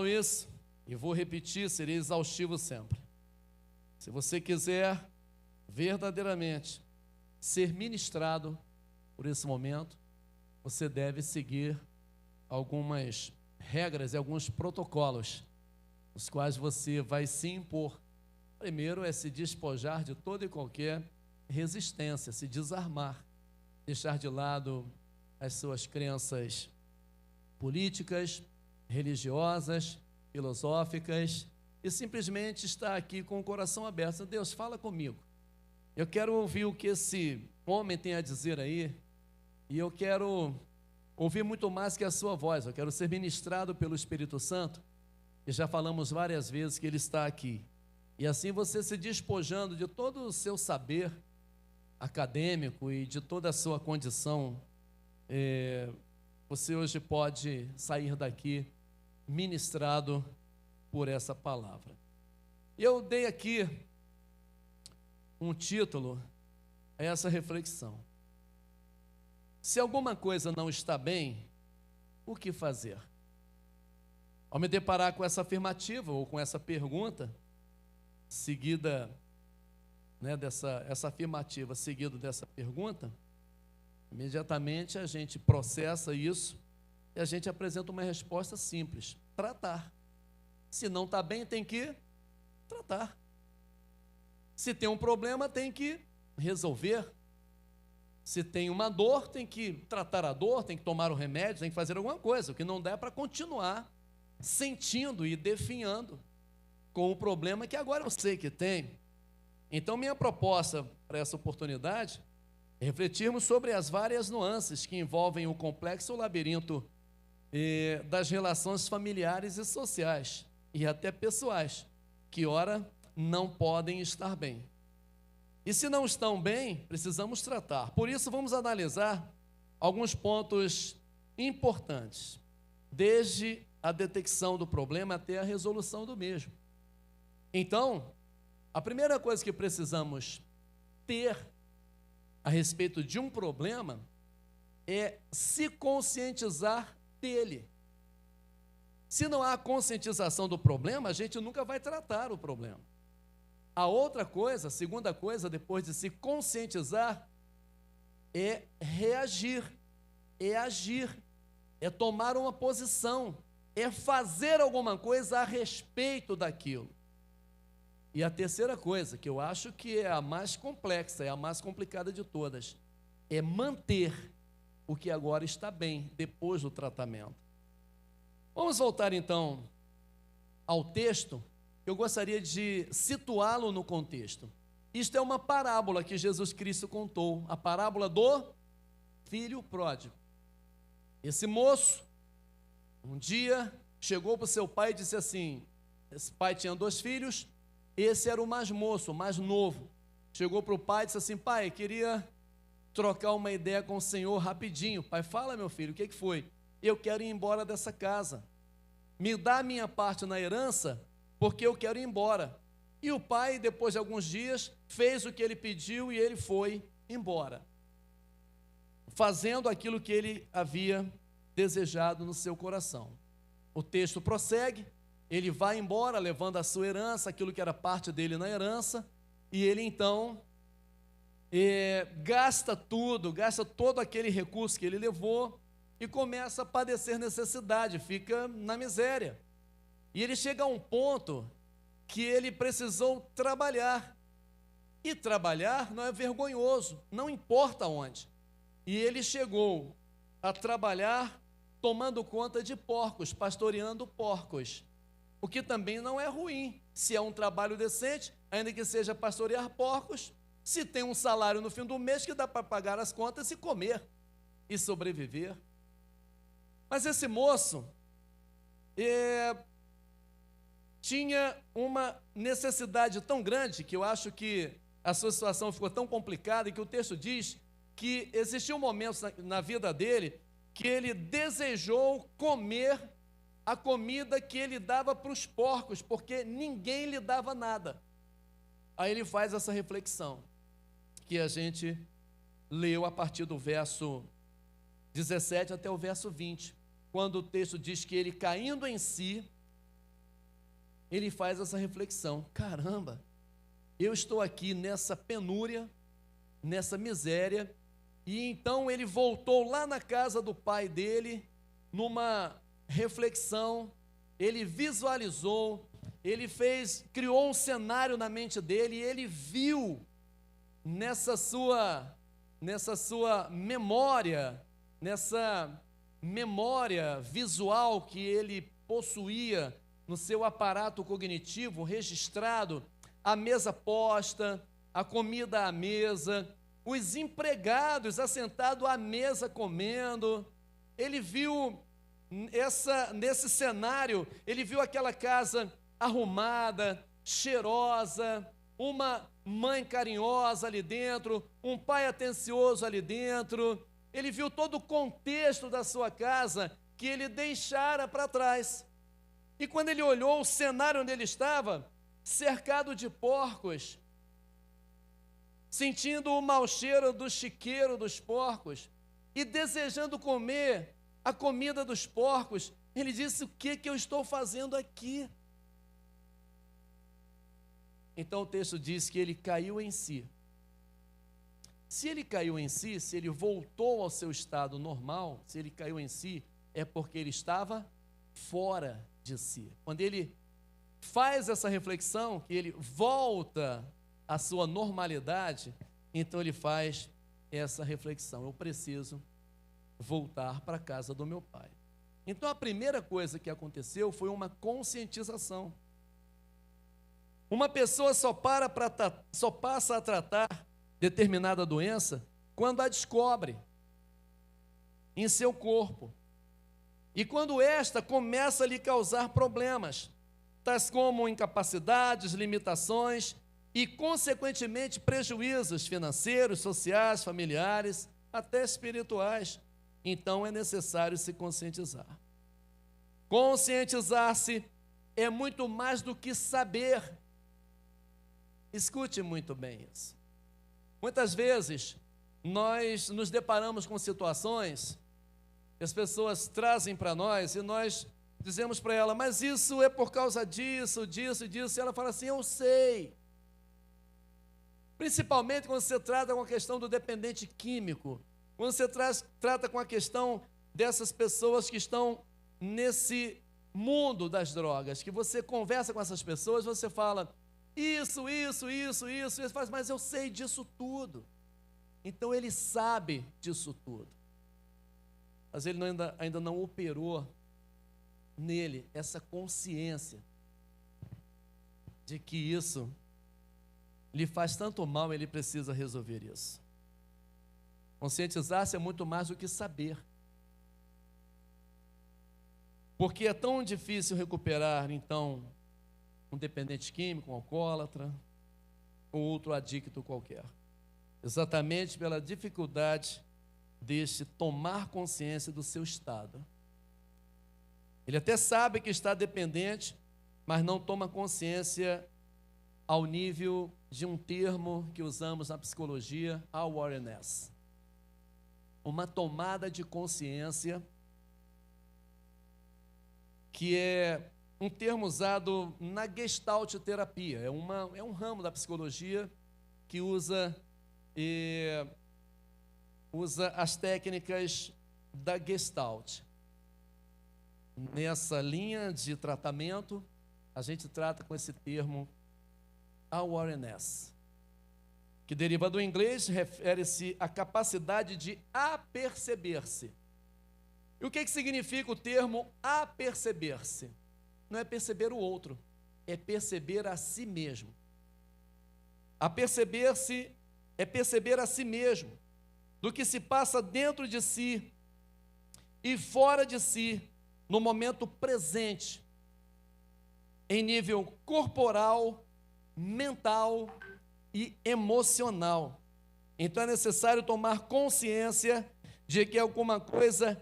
isso e vou repetir, serei exaustivo sempre. Se você quiser verdadeiramente ser ministrado por esse momento, você deve seguir algumas regras e alguns protocolos, os quais você vai se impor. Primeiro é se despojar de toda e qualquer resistência, se desarmar, deixar de lado as suas crenças políticas, religiosas, filosóficas, e simplesmente estar aqui com o coração aberto. Deus, fala comigo. Eu quero ouvir o que esse homem tem a dizer aí, e eu quero ouvir muito mais que a sua voz. Eu quero ser ministrado pelo Espírito Santo, e já falamos várias vezes que ele está aqui. E assim você se despojando de todo o seu saber acadêmico e de toda a sua condição, você hoje pode sair daqui ministrado por essa palavra. Eu dei aqui um título a essa reflexão. Se alguma coisa não está bem, o que fazer? Ao me deparar com essa afirmativa ou com essa pergunta, seguida, essa afirmativa seguida dessa pergunta, imediatamente a gente processa isso e a gente apresenta uma resposta simples: tratar. Se não está bem, tem que tratar. Se tem um problema, tem que resolver. Se tem uma dor, tem que tratar a dor, tem que tomar o remédio, tem que fazer alguma coisa. O que não dá é para continuar sentindo e definhando com o problema que agora eu sei que tem. Então, minha proposta para essa oportunidade é refletirmos sobre as várias nuances que envolvem o complexo labirinto das relações familiares e sociais, e até pessoais, que ora não podem estar bem. E se não estão bem, precisamos tratar. Por isso, vamos analisar alguns pontos importantes, desde a detecção do problema até a resolução do mesmo. Então, a primeira coisa que precisamos ter a respeito de um problema é se conscientizar dele. Se não há conscientização do problema, a gente nunca vai tratar o problema. A outra coisa, a segunda coisa, depois de se conscientizar, é reagir, é agir, é tomar uma posição, é fazer alguma coisa a respeito daquilo. E a terceira coisa, que eu acho que é a mais complexa, é a mais complicada de todas, é manter o que agora está bem, depois do tratamento. Vamos voltar então ao texto. Eu gostaria de situá-lo no contexto. Isto é uma parábola que Jesus Cristo contou, a parábola do filho pródigo. Esse moço, um dia, chegou para o seu pai e disse assim, esse pai tinha 2 filhos, esse era o mais moço, o mais novo. Chegou para o pai e disse assim: pai, queria trocar uma ideia com o senhor rapidinho. Pai, fala, meu filho, o que foi? Eu quero ir embora dessa casa. Me dá a minha parte na herança, porque eu quero ir embora. E o pai, depois de alguns dias, fez o que ele pediu e ele foi embora, fazendo aquilo que ele havia desejado no seu coração. O texto prossegue, ele vai embora, levando a sua herança, aquilo que era parte dele na herança, e ele então gasta todo aquele recurso que ele levou, e começa a padecer necessidade, fica na miséria. E ele chega a um ponto que ele precisou trabalhar. E trabalhar não é vergonhoso, não importa onde. E ele chegou a trabalhar tomando conta de porcos, pastoreando porcos. O que também não é ruim, se é um trabalho decente, ainda que seja pastorear porcos, se tem um salário no fim do mês que dá para pagar as contas e comer e sobreviver. Mas esse moço tinha uma necessidade tão grande, que eu acho que a sua situação ficou tão complicada, e que o texto diz que existiu um momento na vida dele que ele desejou comer a comida que ele dava para os porcos, porque ninguém lhe dava nada. Aí ele faz essa reflexão, que a gente leu a partir do verso 17 até o verso 20, quando o texto diz que ele, caindo em si, ele faz essa reflexão: caramba, eu estou aqui nessa penúria, nessa miséria, e então ele voltou lá na casa do pai dele, numa reflexão, ele visualizou, ele criou um cenário na mente dele, e ele viu nessa sua memória, nessa memória visual que ele possuía no seu aparato cognitivo registrado, a mesa posta, a comida à mesa, os empregados assentados à mesa comendo. Ele viu nesse cenário, ele viu aquela casa arrumada, cheirosa, uma mãe carinhosa ali dentro, um pai atencioso ali dentro. Ele viu todo o contexto da sua casa que ele deixara para trás. E quando ele olhou o cenário onde ele estava, cercado de porcos, sentindo o mau cheiro do chiqueiro dos porcos e desejando comer a comida dos porcos, ele disse: o que eu estou fazendo aqui? Então o texto diz que ele caiu em si. Se ele caiu em si, se ele voltou ao seu estado normal, se ele caiu em si, é porque ele estava fora de si. Quando ele faz essa reflexão, que ele volta à sua normalidade, então ele faz essa reflexão: eu preciso voltar para a casa do meu pai. Então a primeira coisa que aconteceu foi uma conscientização. Uma pessoa só passa a tratar determinada doença quando a descobre em seu corpo. E quando esta começa a lhe causar problemas, tais como incapacidades, limitações e, consequentemente, prejuízos financeiros, sociais, familiares, até espirituais, então é necessário se conscientizar. Conscientizar-se é muito mais do que saber. Escute muito bem isso. Muitas vezes, nós nos deparamos com situações que as pessoas trazem para nós e nós dizemos para ela: mas isso é por causa disso, disso e disso. E ela fala assim: eu sei. Principalmente quando você trata com a questão do dependente químico, quando você trata com a questão dessas pessoas que estão nesse mundo das drogas, que você conversa com essas pessoas, você fala: isso, ele faz, mas eu sei disso tudo. Então ele sabe disso tudo, mas ele ainda não operou nele essa consciência de que isso lhe faz tanto mal, ele precisa resolver isso. Conscientizar-se é muito mais do que saber, porque é tão difícil recuperar, então, um dependente químico, um alcoólatra, ou outro adicto qualquer, exatamente pela dificuldade deste tomar consciência do seu estado. Ele até sabe que está dependente, mas não toma consciência ao nível de um termo que usamos na psicologia, awareness. Uma tomada de consciência, que é um termo usado na Gestalt terapia, é um ramo da psicologia que usa as técnicas da Gestalt. Nessa linha de tratamento, a gente trata com esse termo awareness, que deriva do inglês, refere-se à capacidade de aperceber-se. E o que significa o termo aperceber-se? Não é perceber o outro, é perceber a si mesmo. Aperceber-se é perceber a si mesmo, do que se passa dentro de si e fora de si, no momento presente, em nível corporal, mental e emocional. Então é necessário tomar consciência de que alguma coisa